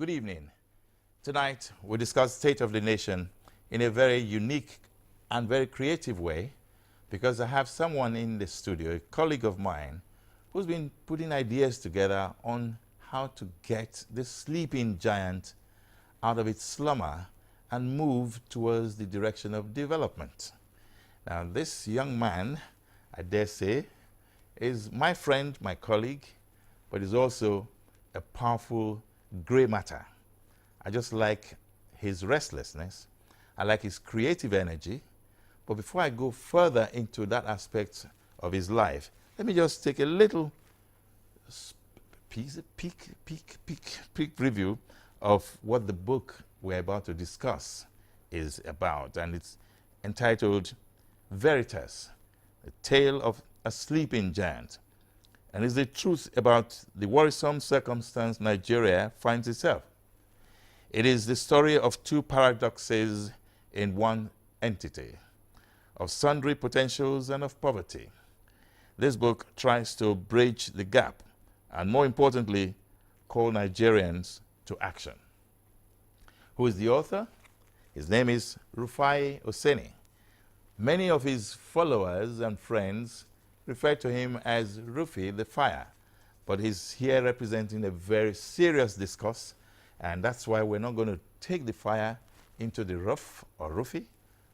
Good evening. Tonight, we discuss State of the Nation in a very unique and very creative way because I have someone in the studio, a colleague of mine, who's been putting ideas together on how to get this sleeping giant out of its slumber and move towards the direction of development. Now, this young man, I dare say, is my friend, my colleague, but is also a powerful gray matter. I just like his restlessness. I like his creative energy. But before I go further into that aspect of his life, let me just take a little peek review of what the book we're about to discuss is about. And it's entitled Veritas, A Tale of a Sleeping Giant. And it's the truth about the worrisome circumstance Nigeria finds itself. It is the story of two paradoxes in one entity, of sundry potentials and of poverty. This book tries to bridge the gap and, more importantly, call Nigerians to action. Who is the author? His name is Rufai Oseni. Many of his followers and friends refer to him as Rufai the Fire, but he's here representing a very serious discourse, and that's why we're not going to take the fire into the rough or roofy.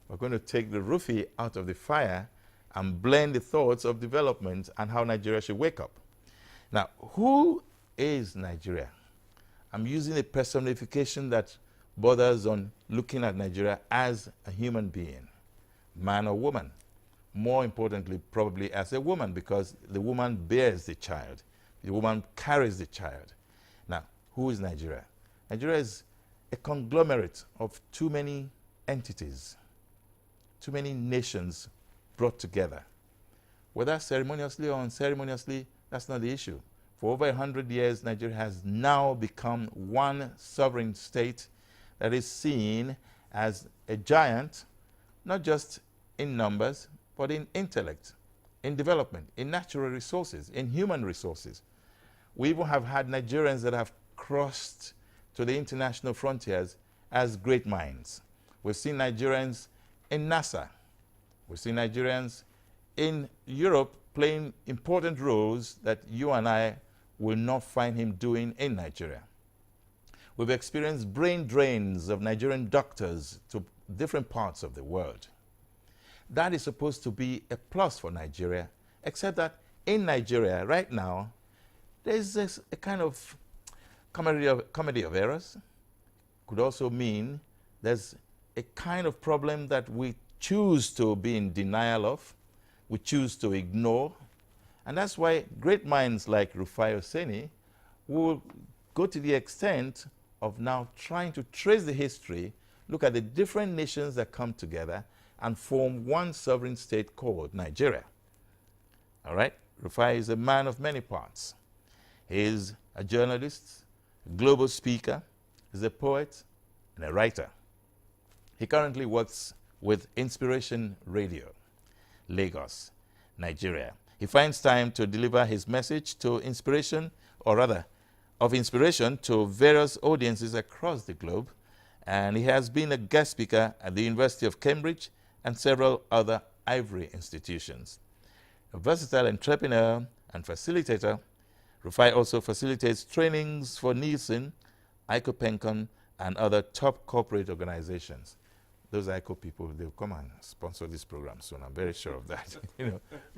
We're going to take the roofy out of the fire and blend the thoughts of development and how Nigeria should wake up. Now, who is Nigeria? I'm using a personification that borders on looking at Nigeria as a human being, man or woman. More importantly, probably as a woman, because the woman bears the child. The woman carries the child. Now, who is Nigeria? Nigeria is a conglomerate of too many entities, too many nations brought together. Whether ceremoniously or unceremoniously, that's not the issue. For over 100 years, Nigeria has now become one sovereign state that is seen as a giant, not just in numbers, but in intellect, in development, in natural resources, in human resources. We even have had Nigerians that have crossed to the international frontiers as great minds. We've seen Nigerians in NASA. We've seen Nigerians in Europe playing important roles that you and I will not find him doing in Nigeria. We've experienced brain drains of Nigerian doctors to different parts of the world. That is supposed to be a plus for Nigeria, except that in Nigeria right now, there's this, a kind of comedy of errors. Could also mean there's a kind of problem that we choose to be in denial of, we choose to ignore, and that's why great minds like Rufai Oseni will go to the extent of now trying to trace the history, look at the different nations that come together and form one sovereign state called Nigeria. All right? Rufai is a man of many parts. He is a journalist, a global speaker, he's a poet, and a writer. He currently works with Inspiration Radio, Lagos, Nigeria. He finds time to deliver his message to inspiration, or rather, of inspiration to various audiences across the globe, and he has been a guest speaker at the University of Cambridge and several other Ivory institutions. A versatile entrepreneur and facilitator, Rufai also facilitates trainings for Nielsen, ICOPENCON, and other top corporate organizations. Those ICO people, they'll come and sponsor this program soon. I'm very sure of that.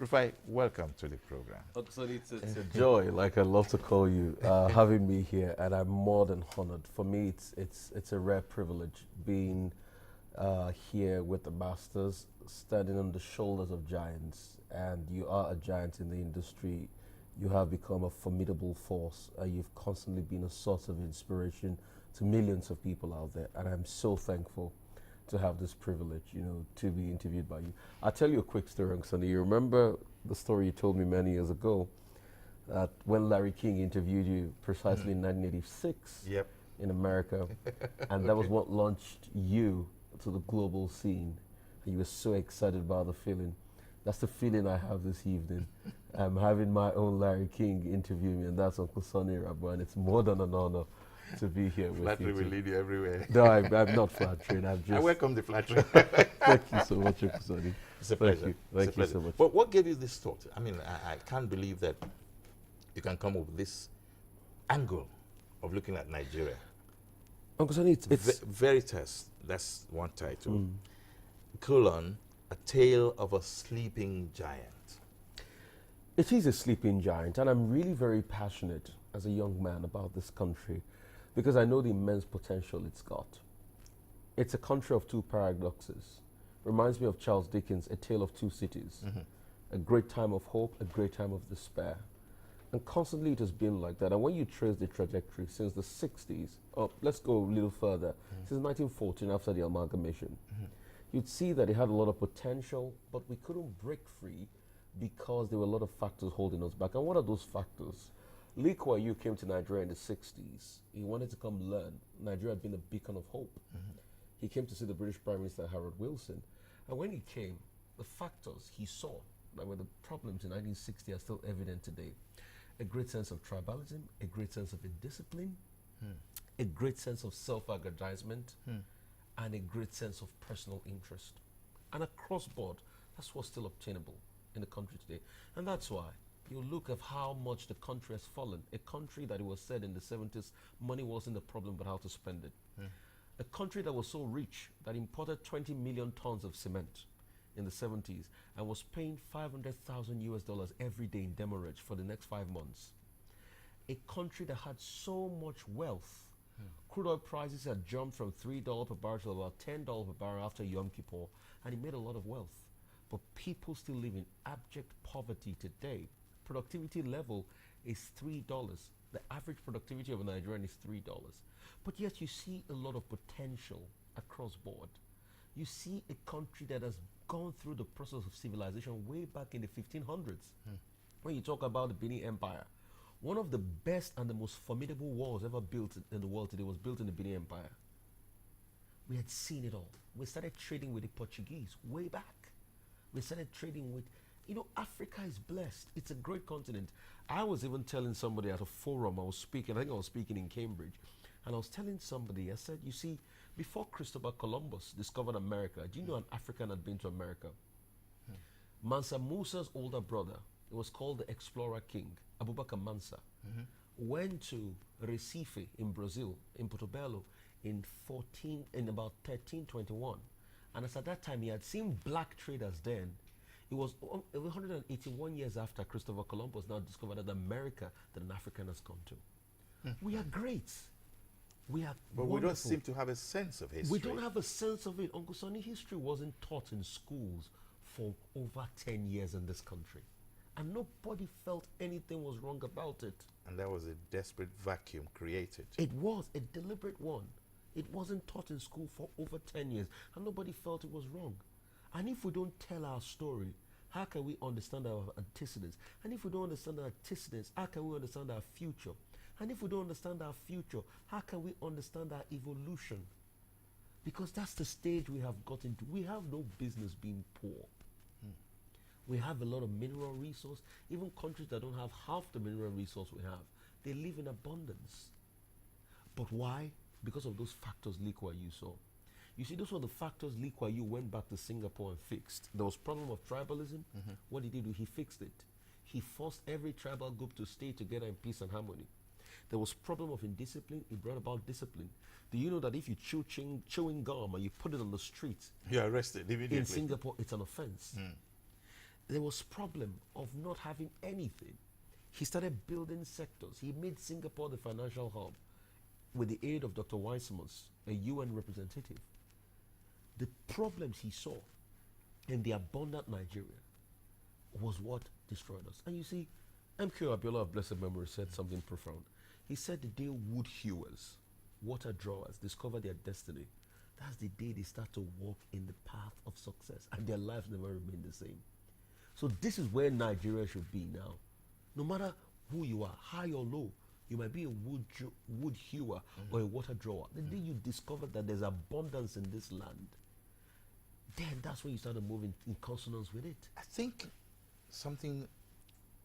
Rufai, welcome to the program. Soni, it's a joy, like I love to call you, having me here, and I'm more than honored. For me, it's a rare privilege being here with the masters, standing on the shoulders of giants, and you are a giant in the industry. You have become a formidable force. You've constantly been a source of inspiration to millions of people out there, and I'm so thankful to have this privilege, to be interviewed by you. I'll tell you a quick story, Soni. You remember the story you told me many years ago, that when Larry King interviewed you precisely in 1986 in America, and that was what launched you to the global scene. And you were so excited about the feeling. That's the feeling I have this evening. I'm having my own Larry King interview me, and that's Uncle Soni Irabor, and it's more than an honor. to be here with Flattery you. will lead you everywhere. No, I'm not flattering. I'm just. I welcome the flattery. Thank you so much, Oseni. It's a pleasure. Thank you so much. But what gave you this thought? I mean, I can't believe that you can come up with this angle of looking at Nigeria. Uncle Soni, it's Veritas, that's one title. Colon, A Tale of a Sleeping Giant. It is a sleeping giant, and I'm really very passionate as a young man about this country because I know the immense potential it's got. It's a country of two paradoxes. Reminds me of Charles Dickens' A Tale of Two Cities. A great time of hope, a great time of despair. And constantly it has been like that. And when you trace the trajectory since the 60s, let's go a little further, since 1914 after the amalgamation, you'd see that it had a lot of potential, but we couldn't break free because there were a lot of factors holding us back. And what are those factors? Lee Kuan Yew came to Nigeria in the 60s. He wanted to come learn. Nigeria had been a beacon of hope. He came to see the British Prime Minister Harold Wilson. And when he came, the factors he saw that were the problems in 1960 are still evident today. A great sense of tribalism, a great sense of indiscipline, a great sense of self-aggrandizement, and a great sense of personal interest. And across board, that's what's still obtainable in the country today. And that's why you look at how much the country has fallen. A country that it was said in the 70s, money wasn't the problem, but how to spend it. A country that was so rich that imported 20 million tons of cement in the 70s and was paying $500,000 every day in demurrage for the next 5 months. A country that had so much wealth. Crude oil prices had jumped from $3 per barrel to about $10 per barrel after Yom Kippur, and it made a lot of wealth. But people still live in abject poverty today. Productivity level is $3. The average productivity of a Nigerian is $3. But yet you see a lot of potential across board. You see a country that has gone through the process of civilization way back in the 1500s. When you talk about the Benin Empire, one of the best and the most formidable walls ever built in the world today was built in the Benin Empire. We had seen it all. We started trading with the Portuguese way back. We started trading with, Africa is blessed. It's a great continent. I was even telling somebody at a forum I was speaking in Cambridge, and I was telling somebody, I said, you see, before Christopher Columbus discovered America, do you know an African had been to America? Mansa Musa's older brother, it was called the Explorer King, Abubakar Mansa, went to Recife in Brazil, in Portobello, in about 1321. And as at that time, he had seen black traders then. It was 181 years after Christopher Columbus now discovered that America that an African has come to. We are great. We are But wonderful. we don't seem to have a sense of history. We don't have a sense of it. Uncle Soni, history wasn't taught in schools for over 10 years in this country. And nobody felt anything was wrong about it. And that was a desperate vacuum created. It was a deliberate one. It wasn't taught in school for over 10 years. And nobody felt it was wrong. And if we don't tell our story, how can we understand our antecedents? And if we don't understand our antecedents, how can we understand our future? And if we don't understand our future, how can we understand our evolution? Because that's the stage we have gotten to. We have no business being poor. We have a lot of mineral resource. Even countries that don't have half the mineral resource we have, they live in abundance. But why? Because of those factors Lee Kuan Yew saw. You see, those were the factors Lee Kuan Yew went back to Singapore and fixed. There was problem of tribalism. What did he do? He fixed it. He forced every tribal group to stay together in peace and harmony. There was problem of indiscipline. He brought about discipline. Do you know that if you chew chewing gum and you put it on the street, You're arrested immediately. in Singapore, it's an offense. There was problem of not having anything. He started building sectors. He made Singapore the financial hub with the aid of Dr. Weissmans, a UN representative. The problems he saw in the abundant Nigeria was what destroyed us. And you see, MK Abiola of blessed memory said something profound. He said the day wood hewers, water drawers discover their destiny, that's the day they start to walk in the path of success, and their lives never remain the same. So this is where Nigeria should be now. No matter who you are, high or low, you might be a wood hewer or a water drawer. The day you discover that there's abundance in this land, then that's when you start to move in consonance with it. I think something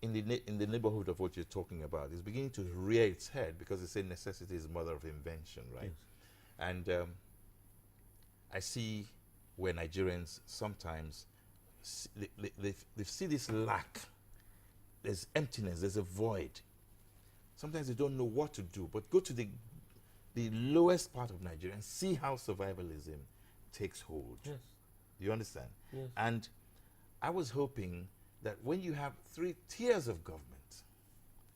in the neighborhood of what you're talking about is beginning to rear its head, because they say necessity is the mother of invention, right? Yes. And I see where Nigerians sometimes they see this lack. There's emptiness, there's a void. Sometimes they don't know what to do, but go to the lowest part of Nigeria and see how survivalism takes hold. Yes. Do you understand? Yes. And I was hoping that when you have 3 tiers of government,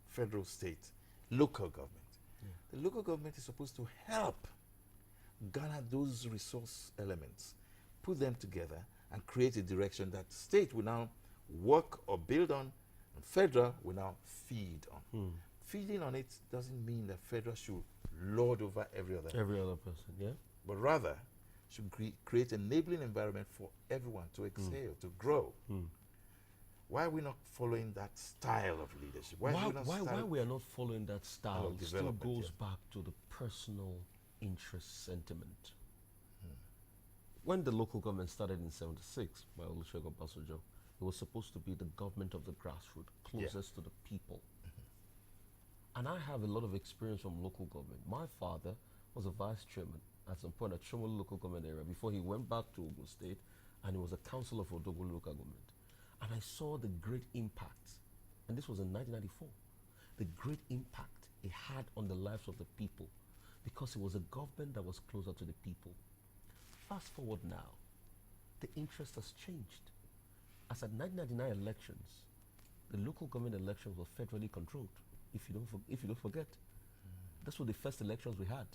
federal, state, local government, the local government is supposed to help garner those resource elements, put them together, and create a direction that state will now work or build on, and federal will now feed on. Feeding on it doesn't mean that federal should lord over every other person, yeah? but rather should create an enabling environment for everyone to excel, to grow. Why are we not following that style of leadership? Why we are not following that style still goes back to the personal interest sentiment. When the local government started in 76 by Olusegun Obasanjo, it was supposed to be the government of the grassroots, closest to the people. And I have a lot of experience from local government. My father was a vice chairman at some point at Shomolu local government area before he went back to Ogun State, and he was a councillor for Odogwu local government. And I saw the great impact, and this was in 1994, the great impact it had on the lives of the people, because it was a government that was closer to the people. Fast forward now, the interest has changed. As at 1999 elections, the local government elections were federally controlled. If you don't forget, that's what the first elections we had.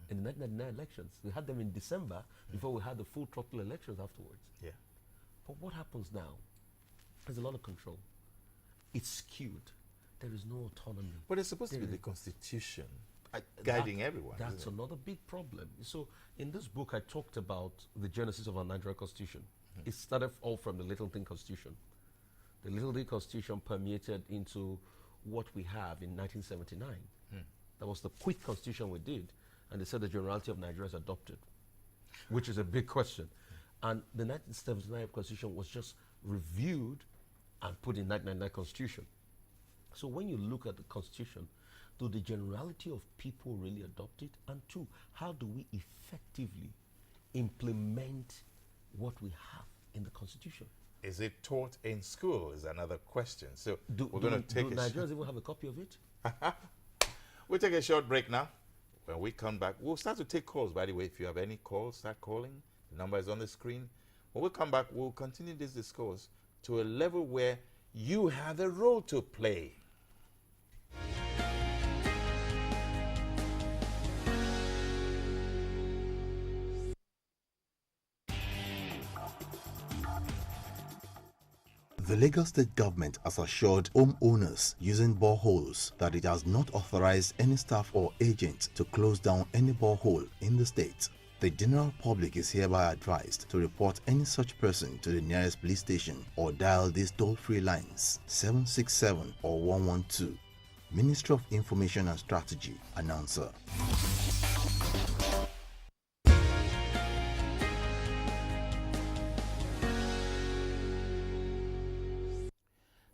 In the 1999 elections, we had them in December before we had the full throttle elections afterwards. Yeah. But what happens now? There's a lot of control. It's skewed. There is no autonomy. But it's supposed to be the Constitution guiding everyone. That's another big problem. So in this book, I talked about the genesis of our Nigerian Constitution. It started all from the Little Thing Constitution. The Little Thing Constitution permeated into what we have in 1979. That was the quick constitution we did, and they said the generality of Nigerians adopted, which is a big question. And the 1979 constitution was just reviewed and put in 1999 constitution. So when you look at the constitution, do the generality of people really adopt it? And 2, how do we effectively implement what we have in the constitution? Is it taught in school is another question. So we're going to take do Nigerians even have a copy of it? We'll take a short break now. When we come back, we'll start to take calls. By the way, if you have any calls, start calling. The number is on the screen. When we come back, we'll continue this discourse to a level where you have a role to play. The Lagos State government has assured homeowners using boreholes that it has not authorized any staff or agent to close down any borehole in the state. The general public is hereby advised to report any such person to the nearest police station or dial these toll-free lines 767 or 112. Ministry of Information and Strategy, announcer.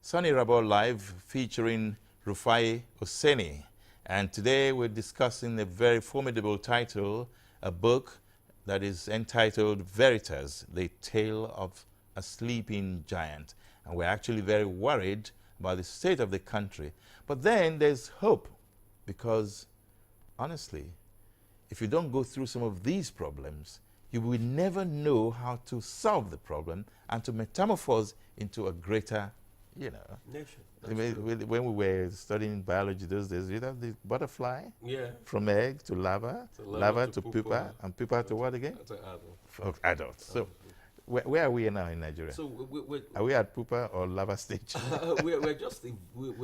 Soni Irabor Live featuring Rufai Oseni. And today we're discussing a very formidable title, a book that is entitled Veritas, The Tale of a Sleeping Giant. And we're actually very worried about the state of the country. But then there's hope, because honestly, if you don't go through some of these problems, you will never know how to solve the problem and to metamorphose into a greater nation. When we were studying biology those days, you know, the butterfly from egg to larva, larva to pupa, and pupa to what again? To adult. For adults. So where are we now in Nigeria? So are we at pupa or larva stage? we're just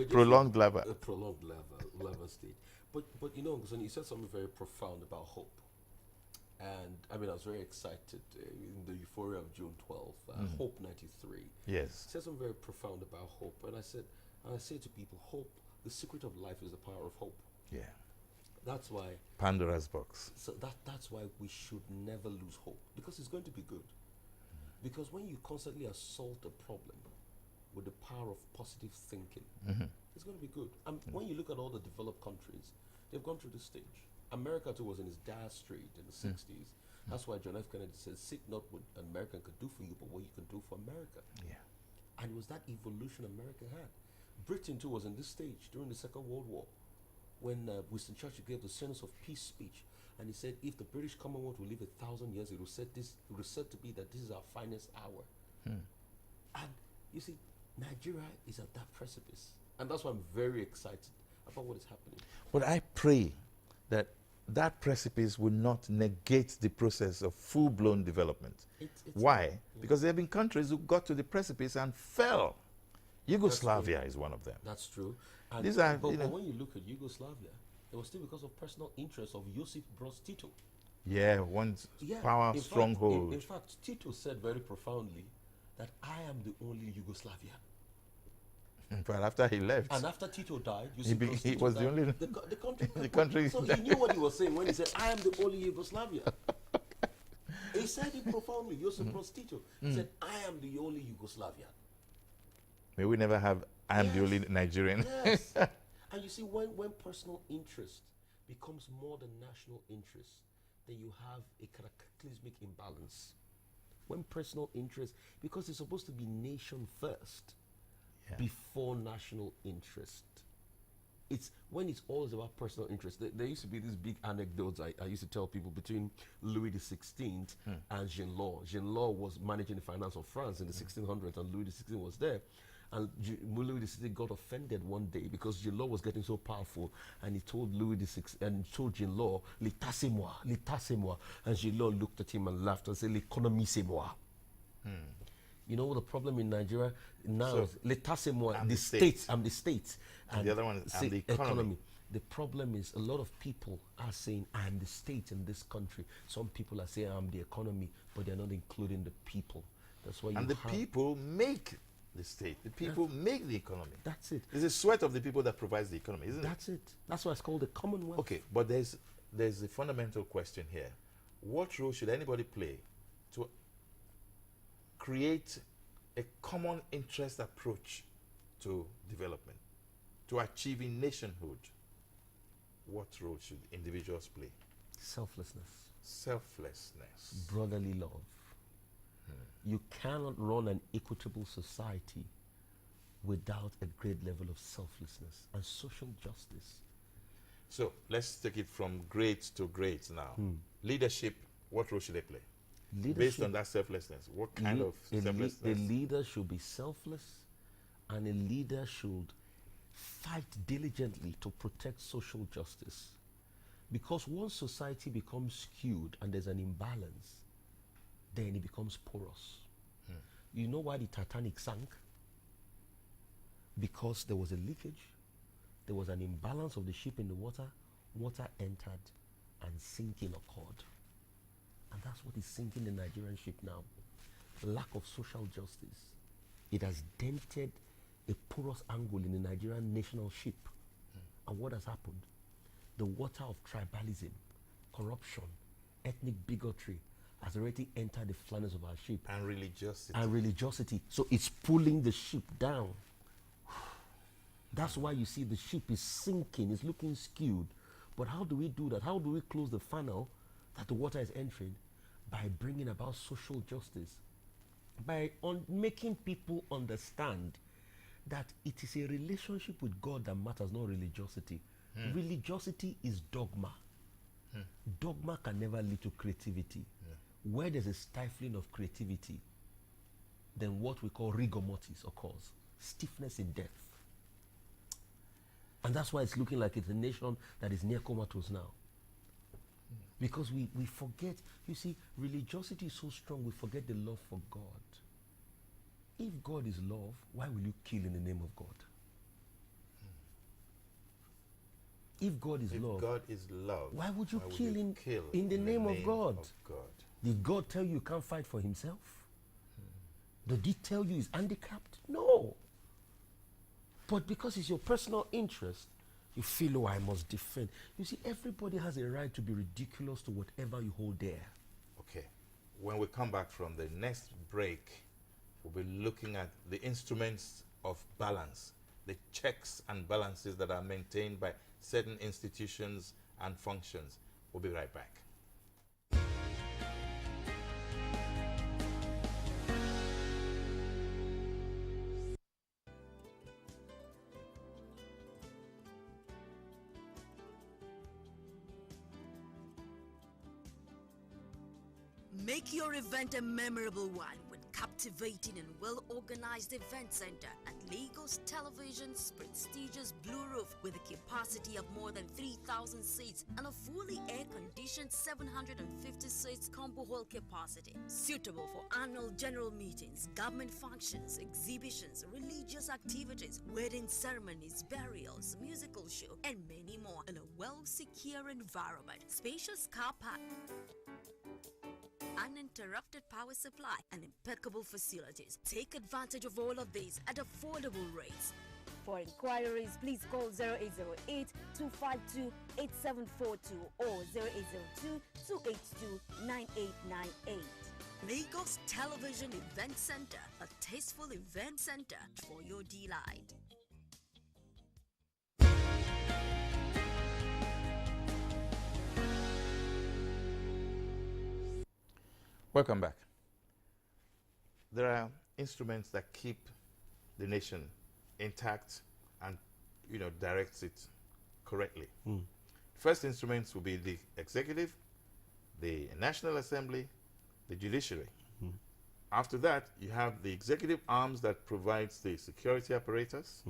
prolonged larva. A prolonged larva stage. But you know, Oseni, you said something very profound about hope. And I mean, I was very excited in the euphoria of June 12th, Hope 93. Yes. Said something very profound about hope. And I say to people, hope, the secret of life is the power of hope. Yeah. That's why. Pandora's box. So that's why we should never lose hope, because it's going to be good. Because when you constantly assault a problem with the power of positive thinking, Mm-hmm. it's going to be good. And when you look at all the developed countries, they've gone through this stage. America too was in its dire strait in the 60s. That's why John F. Kennedy said, seek not what an American could do for you, but what you can do for America. Yeah. And it was that evolution America had. Britain too was in this stage during the Second World War, when Winston Churchill gave the Sentence of Peace speech, and he said, if the British Commonwealth will live 1,000 years, it was said to be that this is our finest hour. And you see, Nigeria is at that precipice, and that's why I'm very excited about what is happening. But I pray that that precipice will not negate the process of full-blown development. It's Why? Because there have been countries who got to the precipice and fell. Yugoslavia is one of them. That's true. And These are, but you know, when you look at Yugoslavia, it was still because of personal interest of Josip Broz Tito. yeah, one Yeah, power in stronghold. Fact, in fact, Tito said very profoundly that I am the only Yugoslavia. But after he left, And after Tito died, he was the only the country. the country. So he knew what he was saying when he said, "I am the only Yugoslavia." He said it profoundly. Josip Broz Tito said, "I am the only Yugoslavia." May we never have. I am the Yes. only Nigerian. Yes. And you see, when personal interest becomes more than national interest, then you have a cataclysmic imbalance. When personal interest, because it's supposed to be nation first Yeah. before national interest. It's when it's always about personal interest. There used to be these big anecdotes I used to tell people between Louis XVI and Jean Law. Jean Law was managing the finance of France in the 1600s, and Louis XVI was there. And Louis XVI got offended one day because Jean Law was getting so powerful, and he told Louis XVI and told Jean Law, "L'état c'est moi, l'état c'est moi." And Jean Law looked at him and laughed and said, "L'économie c'est moi." You know what the problem in Nigeria now So, is? L'état c'est moi, I'm the the state. state. I'm the state. And the other one is, I'm say the economy. The problem is a lot of people are saying I'm the state in this country. Some people are saying I'm the economy, but they're not including the people. That's why you And the have people make the state. The people make the economy. That's it. It's the sweat of the people that provides the economy, isn't That's it. That's why it's called the Commonwealth. it? Okay, but there's a fundamental question here. What role should anybody play to create a common interest approach to development, to achieving nationhood? What role should individuals play? Selflessness, Selflessness. brotherly love. You cannot run an equitable society without a great level of selflessness and social justice. So let's take it from great to great now. Leadership, what role should they play? Based on that selflessness, what kind of a selflessness? leader should be selfless, and a leader should fight diligently to protect social justice. Because once society becomes skewed and there's an imbalance, then it becomes porous. You know why the Titanic sank? Because there was a leakage, there was an imbalance of the ship in the water, water entered, and sinking occurred. And that's what is sinking the Nigerian ship now. Lack of social justice. It has dented a porous angle in the Nigerian national ship. And what has happened? The water of tribalism, corruption, ethnic bigotry has already entered the flanges of our ship. And religiosity. And religiosity. So it's pulling the ship down. That's why you see the ship is sinking, it's looking skewed. But how do we do that? How do we close the funnel that the water is entering? By bringing about social justice. By making people understand that it is a relationship with God that matters, not religiosity. Religiosity is dogma. Dogma can never lead to creativity. Where there's a stifling of creativity, then what we call rigor mortis occurs, stiffness in death. And that's why it's looking like it's a nation that is near comatose now. Because we forget, you see, religiosity is so strong, we forget the love for God. If God is love, why will you kill in the name of God? If God is love, God is love, why would you why kill in the name of God? Did God tell you can't fight for himself? Did he tell you he's handicapped? No. But because it's your personal interest, you feel, oh, I must defend. You see, everybody has a right to be ridiculous to whatever you hold dear. Okay. When we come back from the next break, We'll be looking at the instruments of balance, the checks and balances that are maintained by certain institutions and functions. We'll be right back. Make your event a memorable one with captivating and well-organized event center at Lagos Television's prestigious Blue Roof with a capacity of more than 3,000 seats and a fully air-conditioned 750 seats combo hall capacity. Suitable for annual general meetings, government functions, exhibitions, religious activities, wedding ceremonies, burials, musical show, and many more in a well-secure environment. Spacious car park, uninterrupted power supply, and impeccable facilities. Take advantage of all of these at affordable rates. For inquiries, please call 0808 252 8742 or 0802 282 9898. Lagos Television Event Center, a tasteful event center for your delight. Welcome back. There are instruments that keep the nation intact and, directs it correctly. First instruments will be the executive, the National Assembly, the judiciary. After that, you have the executive arms that provides the security apparatus.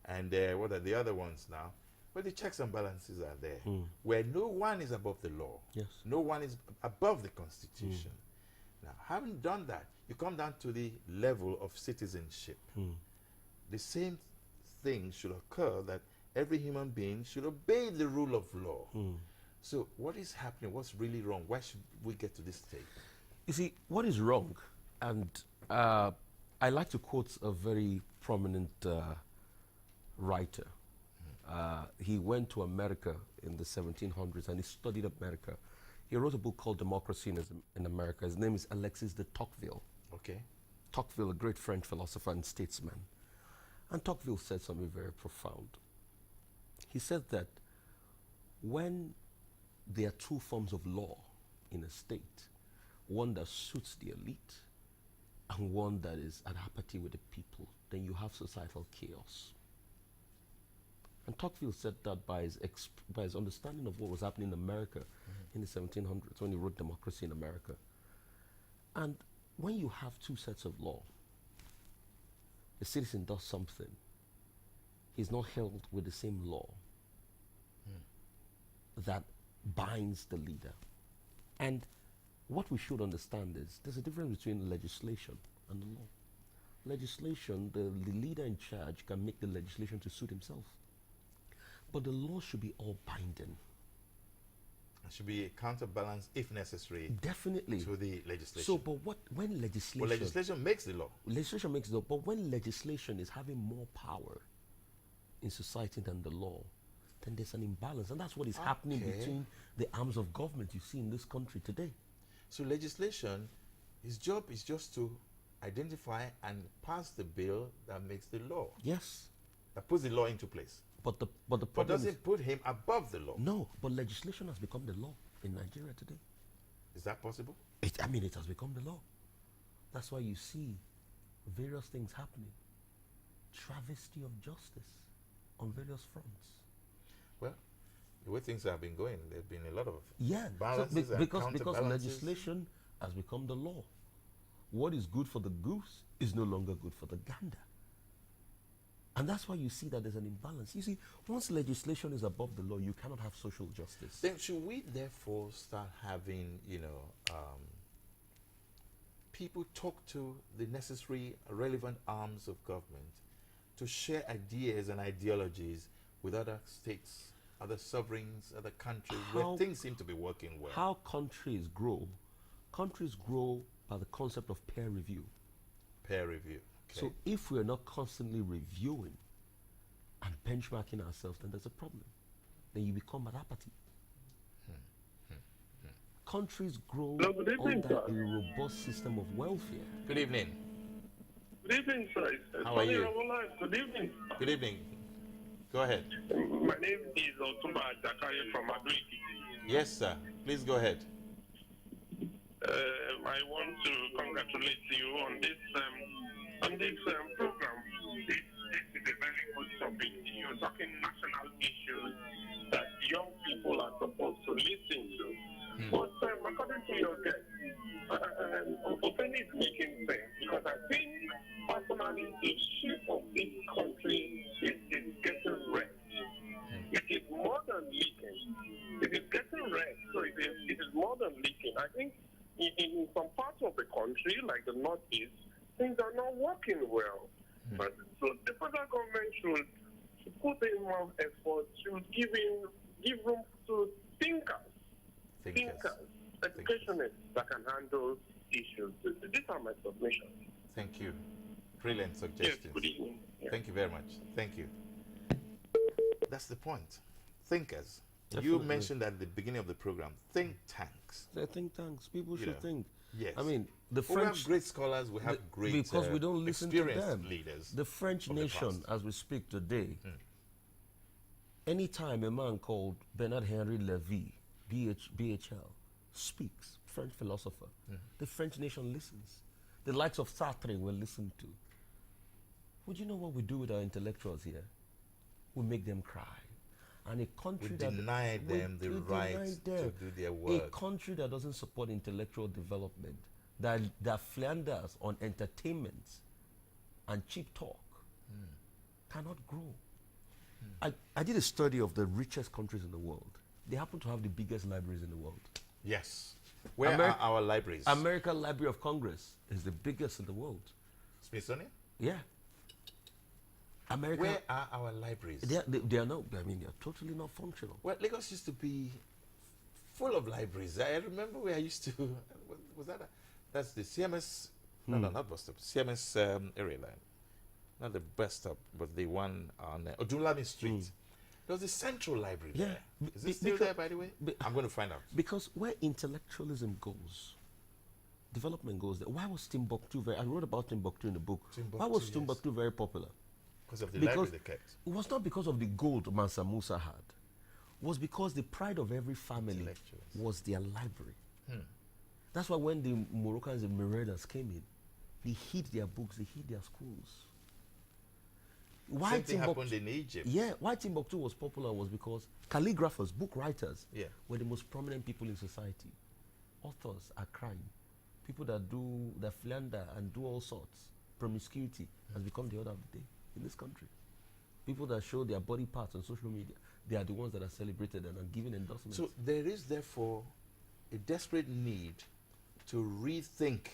And what are the other ones now? Well, the checks and balances are there, where no one is above the law. Yes. No one is above the Constitution. Now, having done that, you come down to the level of citizenship. The same thing should occur, that every human being should obey the rule of law. So what is happening? What's really wrong? Why should we get to this state? You see, what is wrong, and I like to quote a very prominent writer. He went to America in the 1700s and he studied America. He wrote a book called Democracy in America. His name is Alexis de Tocqueville. Okay. Tocqueville, a great French philosopher and statesman. And Tocqueville said something very profound. He said that when there are two forms of law in a state, one that suits the elite and one that is at apathy with the people, then you have societal chaos. And Tocqueville said that by his understanding of what was happening in America in the 1700s when he wrote Democracy in America. And when you have two sets of law, the citizen does something, he's not held with the same law that binds the leader. And what we should understand is there's a difference between legislation and the law. Legislation, the leader in charge can make the legislation to suit himself. But the law should be all binding. It should be a counterbalance, if necessary, Definitely. to the legislation. So, but when legislation... Well, legislation makes the law. Legislation makes the law, but when legislation is having more power in society than the law, then there's an imbalance. And that's what is happening between the arms of government you see in this country today. So legislation, his job is just to identify and pass the bill that makes the law. Yes. That puts the law into place. But the But problem doesn't put him above the law. No, but legislation has become the law in Nigeria today. Is that possible? It has become the law. That's why you see various things happening. Travesty of justice on various fronts. Well, the way things have been going, there have been a lot of balances and because counterbalances. legislation has become the law. What is good for the goose is no longer good for the gander. And that's why you see that there's an imbalance. You see, once legislation is above the law, you cannot have social justice. Then should we therefore start having, people talk to the necessary relevant arms of government to share ideas and ideologies with other states, other sovereigns, other countries, where things seem to be working well? How countries grow by the concept of peer review. Peer review. Okay. So if we're not constantly reviewing and benchmarking ourselves, then there's a problem. Then you become at apathy. Countries grow under a robust system of welfare. Good evening. Good evening, sir. It's How are Soni you? Irabor Live. Good evening. Good evening. Go ahead. My name is Otumba Jakaye from Madrid. Yes, sir. Please go ahead. I want to congratulate you on this program. This is a very good topic. You're talking national issues that young people are supposed to listen to. But according to your guest, Oseni is making sense because I think personally the shape of this country is getting wrecked. It is more than leaking. It is getting wrecked, so it is more than leaking. I think in some parts of the country, like the Northeast, things are not working well. But so the federal government should put in more effort, should give room to thinkers, educationists that can handle issues. These are my submissions. Thank you. Brilliant suggestions. Yes, good evening. Yeah. Thank you very much. Thank you. That's the point. Thinkers. You Definitely. mentioned at the beginning of the program, think tanks. They're think tanks. People should Yeah. think. Yes. I mean, the We have French, great scholars, we have great because we don't listen to experienced them. leaders. The French of the nation, past. as we speak today, anytime a man called Bernard Henry Lévy, BHL, speaks, French philosopher, the French nation listens. The likes of Sartre will listen to. Would you know what we do with our intellectuals here? We make them cry. And a country We that deny them the we right deny to them. do their A work. country that doesn't support intellectual development, that flounders on entertainment and cheap talk, cannot grow. I did a study of the richest countries in the world. They happen to have the biggest libraries in the world. Yes. Where Ameri- are our libraries? American Library of Congress is the biggest in the world. Smithsonian? Yeah. America. Where are our libraries? They are not, I mean, they're totally not functional. Well, Lagos used to be full of libraries. I remember where I used to, was that, that's the CMS, no, not bus stop, CMS area line. Not the bus stop, but the one on Odunlami Street. There was the Central Library Yeah. there. Is it still there, by the way? I'm going to find out. Because where intellectualism goes, development goes there. Why was Timbuktu I wrote about Timbuktu in the book. Why was Timbuktu, Timbuktu very popular? Because of the Because library they kept. it was not because of the gold Mansa Musa had. It was because the pride of every family Intellectuals. was their library. That's why when the Moroccans and Marauders came in, they hid their books, they hid their schools. Why Same thing happened in Egypt. Yeah, why Timbuktu was popular was because calligraphers, book writers, Yeah. were the most prominent people in society. Authors are crime. People that flounder and do all sorts. Promiscuity has become the order of the day in this country. People that show their body parts on social media, they are the ones that are celebrated and are given endorsements. So there is therefore a desperate need to rethink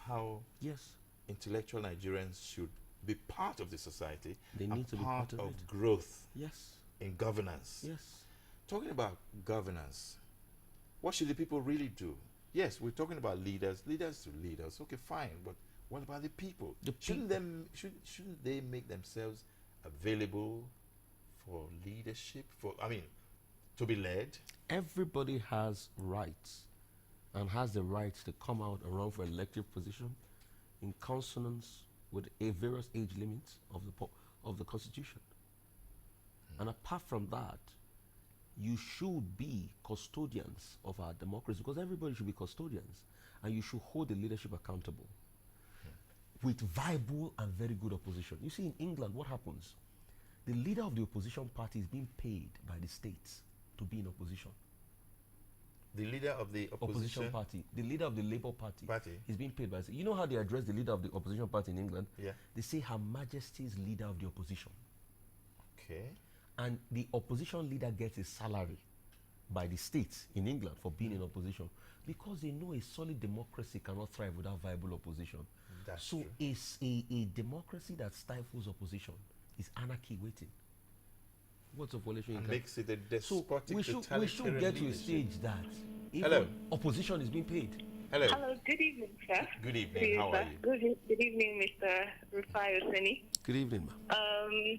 how yes, intellectual Nigerians should be part of the society. They and need to be part of it. growth yes, in governance. yes. Talking about governance, what should the people really do? Yes, we're talking about leaders to leaders. Okay, fine, but what about the people? Shouldn't they make themselves available for leadership? To be led? Everybody has rights and has the right to come out and run for elective position in consonance with a various age limits of the Constitution. And apart from that, you should be custodians of our democracy, because everybody should be custodians, and you should hold the leadership accountable with viable and very good opposition. You see, in England, what happens? The leader of the opposition party is being paid by the states to be in opposition. The leader of the opposition party, the leader of the Labour Party, Party. is being paid by. You know how they address the leader of the opposition party in England? Yeah. They say Her Majesty's leader of the opposition, Okay. and the opposition leader gets a salary by the states in England for being in opposition, because they know a solid democracy cannot thrive without viable opposition. That's so true. it's a democracy that stifles opposition is anarchy waiting. What's of violation? And makes it a So despotic we should totalitarian get to a leadership. stage that even Hello. opposition is being paid. Hello. Hello, good evening, sir. Good evening. How are you? Good evening, Mr. Rufai Oseni. Good evening, ma'am.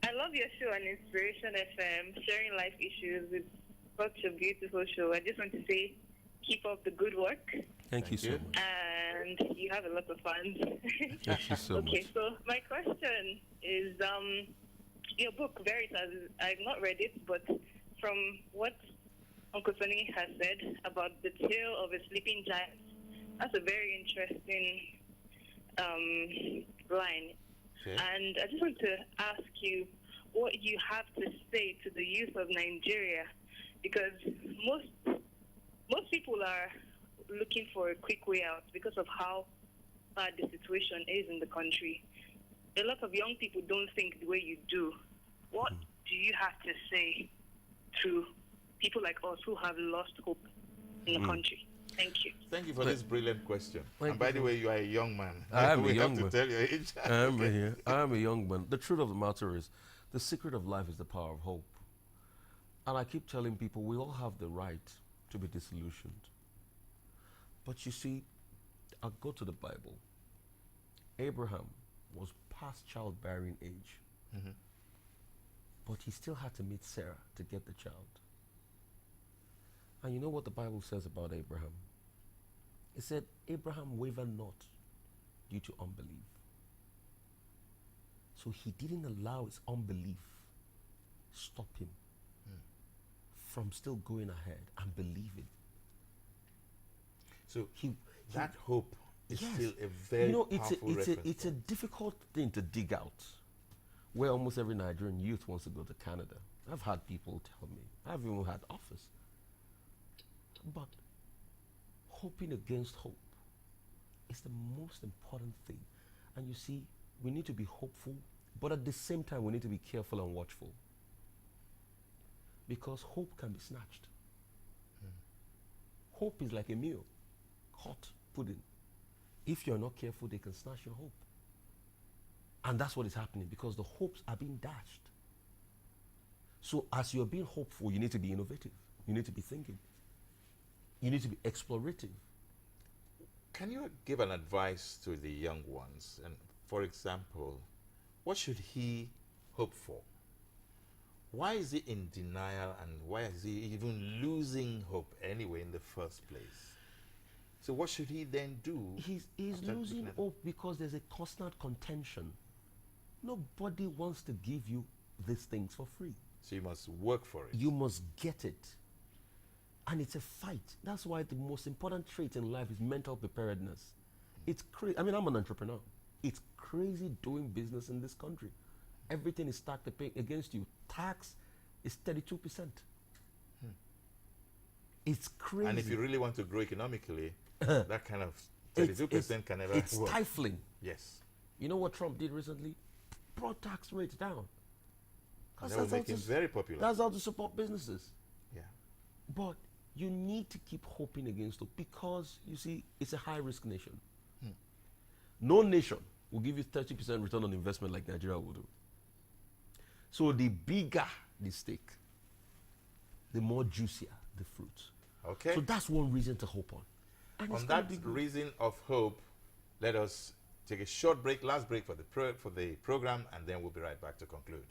I love your show on Inspiration FM, sharing life issues. It's such a beautiful show. I just want to say, keep up the good work. Thank you so you. much. and you have a lot of fans. Thank you so Okay, much. so my question is, your book, Veritas, I've not read it, but from what Uncle Soni has said about the tale of a sleeping giant, that's a very interesting line. Okay. And I just want to ask you what you have to say to the youth of Nigeria, because most people are looking for a quick way out because of how bad the situation is in the country. A lot of young people don't think the way you do. What do you have to say to people like us who have lost hope in the country? Thank you. Thank you for this brilliant question. Thank And by you the so way, you are a young man. I am a we young have man. to tell your age. I am a young man. The truth of the matter is, the secret of life is the power of hope. And I keep telling people we all have the right to be disillusioned. But you see, I'll go to the Bible. Abraham was past childbearing age. But he still had to meet Sarah to get the child. And you know what the Bible says about Abraham? It said, Abraham wavered not due to unbelief. So he didn't allow his unbelief stop him from still going ahead and believing. So that hope is Yes. still a very powerful reference it's a point. difficult thing to dig out, where almost every Nigerian youth wants to go to Canada. I've had people tell me, I've even had offers. But hoping against hope is the most important thing. And you see, we need to be hopeful, but at the same time, we need to be careful and watchful. Because hope can be snatched. Hope is like a meal, hot pudding. If you're not careful, they can snatch your hope. And that's what is happening, because the hopes are being dashed. So as you're being hopeful, you need to be innovative. You need to be thinking. You need to be explorative. Can you give an advice to the young ones? And for example, what should he hope for? Why is he in denial, and why is he even losing hope anyway in the first place? So what should he then do? He's after losing looking at- hope because there's a constant contention. Nobody wants to give you these things for free. So you must work for it. You must get it. And it's a fight. That's why the most important trait in life is mental preparedness. It's crazy. I mean, I'm an entrepreneur. It's crazy doing business in this country. Everything is stacked against you. Tax is 32%. It's crazy. And if you really want to grow economically, that kind of 32% can never It's work. stifling. Yes. You know what Trump did recently? Brought tax rates down. 'Cause That will that's how make him to- very popular. That's how to support businesses. Yeah. But you need to keep hoping against it, because you see, it's a high risk nation. No nation will give you 30% return on investment like Nigeria will do. So the bigger the stake, the more juicier the fruit. Okay. So that's one reason to hope on. And it's On gonna that be good. reason of hope, let us take a short break, last break for the program, and then we'll be right back to conclude.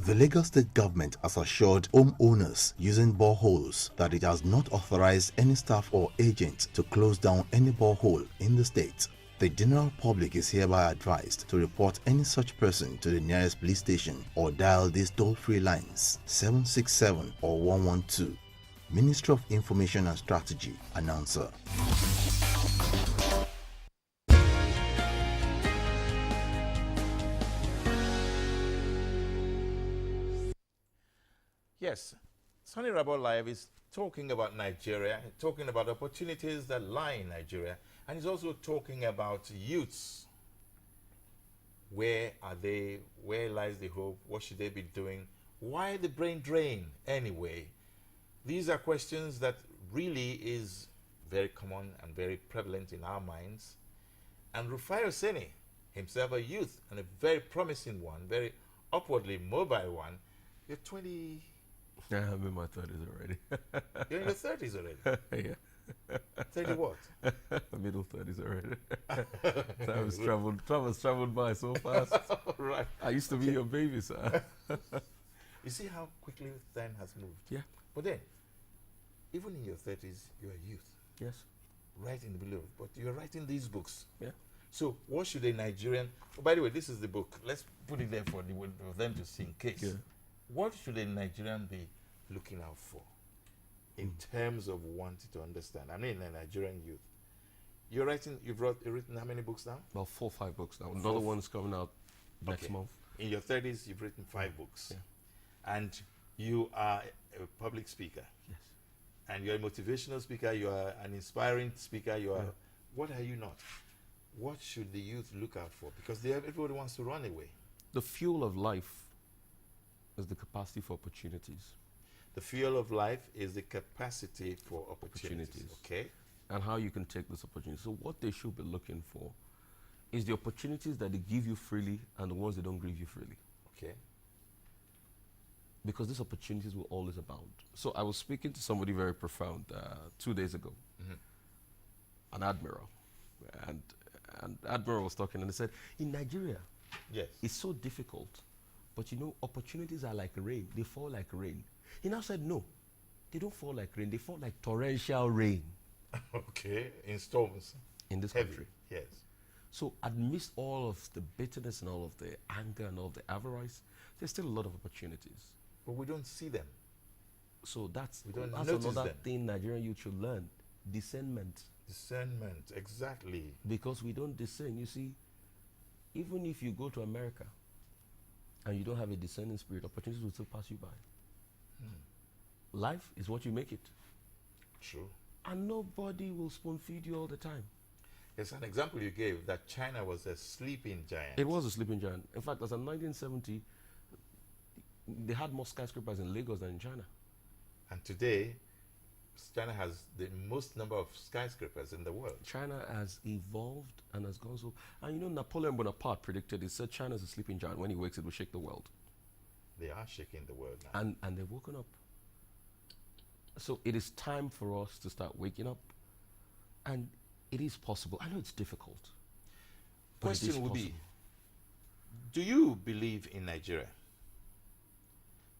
The Lagos State government has assured homeowners using boreholes that it has not authorized any staff or agent to close down any borehole in the state. The general public is hereby advised to report any such person to the nearest police station or dial these toll-free lines 767 or 112. Ministry of Information and Strategy, announcer. Yes, Soni Irabor Live is talking about Nigeria, talking about opportunities that lie in Nigeria, and he's also talking about youths. Where are they? Where lies the hope? What should they be doing? Why the brain drain anyway? These are questions that really is very common and very prevalent in our minds. And Rufai Oseni, himself a youth and a very promising one, very upwardly mobile one. You're 20, Yeah, I'm in my 30s already. you're in your 30s already. Yeah. 30 what? Middle 30s already. Time has traveled by so fast. Right. I used to be your baby, sir. You see how quickly time has moved? Yeah. But then, even in your 30s, you're a youth. Yes. Right in the middle of it. But you're writing these books. Yeah. So what should a Nigerian... Oh, by the way, this is the book. Let's put it there for them to see in case. Yeah. What should a Nigerian be looking out for in terms of wanting to understand? I mean, a Nigerian youth. You've written how many books now? About 4 or 5 books now. Another one's coming out next Okay. month. In your 30s, you've written 5 books. Yeah. And you are a public speaker. Yes. And you're a motivational speaker. You are an inspiring speaker. You are... What are you not? What should the youth look out for? Because everybody wants to run away. The fuel of life is the capacity for opportunities. The fuel of life is the capacity for opportunities. Okay. And how you can take this opportunity. So what they should be looking for is the opportunities that they give you freely and the ones they don't give you freely. Okay. Because these opportunities will always abound. So I was speaking to somebody very profound 2 days ago, an admiral. And admiral was talking and he said, in Nigeria, Yes. it's so difficult. But you know, opportunities are like rain. They fall like rain. He now said, no, they don't fall like rain. They fall like torrential rain Okay. In storms. in this Heavy. country. Yes. So amidst all of the bitterness and all of the anger and all of the avarice, there's still a lot of opportunities. But we don't see them. So that's We don't that's notice another them. thing Nigerian youth should learn. Discernment. Discernment. Exactly. Because we don't discern. You see, even if you go to America and you don't have a discerning spirit, opportunities will still pass you by. Life is what you make it. True. And nobody will spoon feed you all the time. There's an example you gave that China was a sleeping giant. It was a sleeping giant. In fact, as in 1970, they had more skyscrapers in Lagos than in China. And today, China has the most number of skyscrapers in the world. China has evolved and has gone so. And you know, Napoleon Bonaparte predicted, he said China is a sleeping giant. When he wakes, it will shake the world. They are shaking the world now. And they've woken up. So it is time for us to start waking up. And it is possible. I know it's difficult. But it is Question would be, possible. do you believe in Nigeria?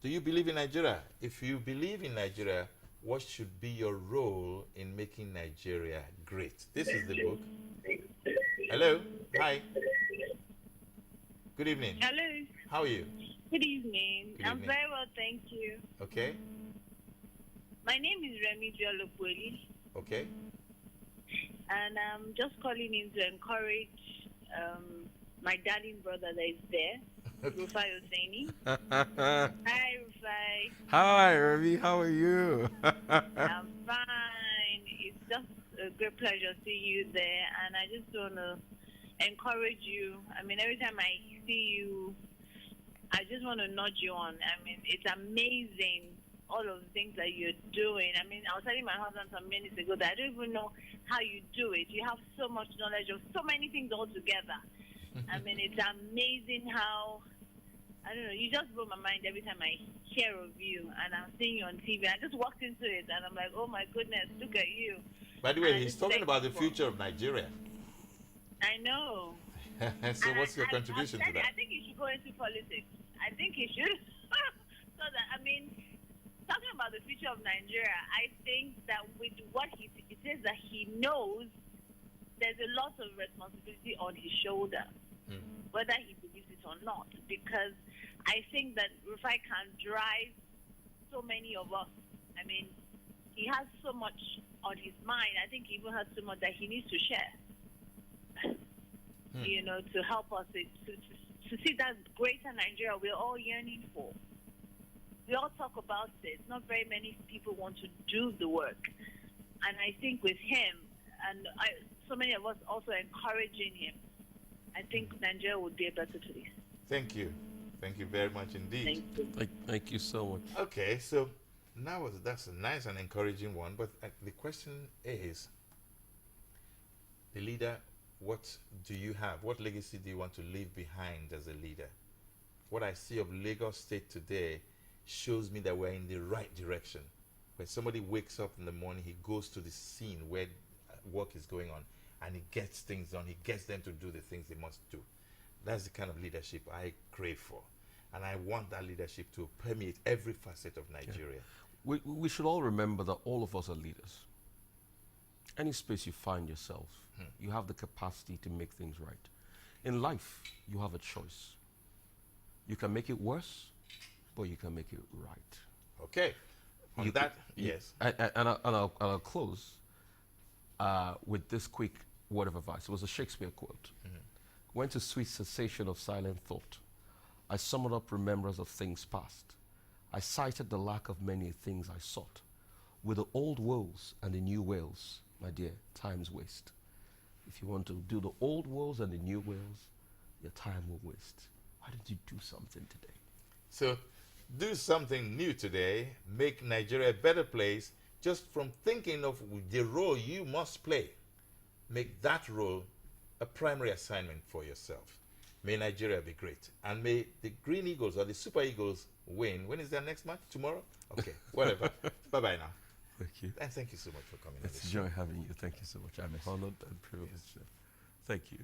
Do you believe in Nigeria? If you believe in Nigeria, what should be your role in making Nigeria great? This is the book. Hello. Hi. Good evening. Hello. How are you? Good evening. Good I'm evening. very well, thank you. Okay. My name is Remy Dialopoli, Okay. and I'm just calling in to encourage my darling brother that is there, Rufai Oseni. Hi, Rufai. Hi, Ravi. How are you? I'm fine. It's just a great pleasure seeing you there, and I just want to encourage you. I mean, every time I see you, I just want to nudge you on. I mean, it's amazing, all of the things that you're doing. I mean, I was telling my husband some minutes ago that I don't even know how you do it. You have so much knowledge of so many things all together. I mean, it's amazing how, I don't know, you just blow my mind every time I hear of you, and I'm seeing you on TV. I just walked into it, and I'm like, oh my goodness, look at you. By the way, And he's it's talking about the thankful. future of Nigeria. I know. So And what's your contribution to that? I think you should go into politics. I think you should. So that, I mean, talking about the future of Nigeria, I think that with what he says that he knows, there's a lot of responsibility on his shoulder, whether he believes it or not, because I think that Rufai can drive so many of us. I mean, he has so much on his mind. I think he even has so much that he needs to share, you know, to help us to see that greater Nigeria we're all yearning for. We all talk about it. Not very many people want to do the work. And I think with him, and so many of us also encouraging him, I think Nigeria would be a better place. Thank you. Thank you very much indeed. Thank you. Thank you so much. Okay, so now that's a nice and encouraging one, but the question is, the leader, what do you have? What legacy do you want to leave behind as a leader? What I see of Lagos State today shows me that we're in the right direction. When somebody wakes up in the morning, he goes to the scene where work is going on, and he gets things done. He gets them to do the things they must do. That's the kind of leadership I crave for. And I want that leadership to permeate every facet of Nigeria. Yeah. We should all remember that all of us are leaders. Any space you find yourself, you have the capacity to make things right. In life, you have a choice. You can make it worse, but you can make it right. Okay. On that, yes. And I'll close with this quick word of advice. It was a Shakespeare quote. Went to sweet cessation of silent thought. I summoned up remembrance of things past. I cited the lack of many things I sought. With the old woes and the new wails, my dear, time's waste. If you want to do the old woes and the new wails, your time will waste. Why don't you do something today? So, do something new today. Make Nigeria a better place just from thinking of the role you must play. Make that role a primary assignment for yourself. May Nigeria be great. And may the Green Eagles or the Super Eagles win. When is their next match? Tomorrow? Okay, whatever. Bye-bye now. Thank you. And thank you so much for coming. It's a joy having you. Thank you so much. I'm honored and privileged. Thank you.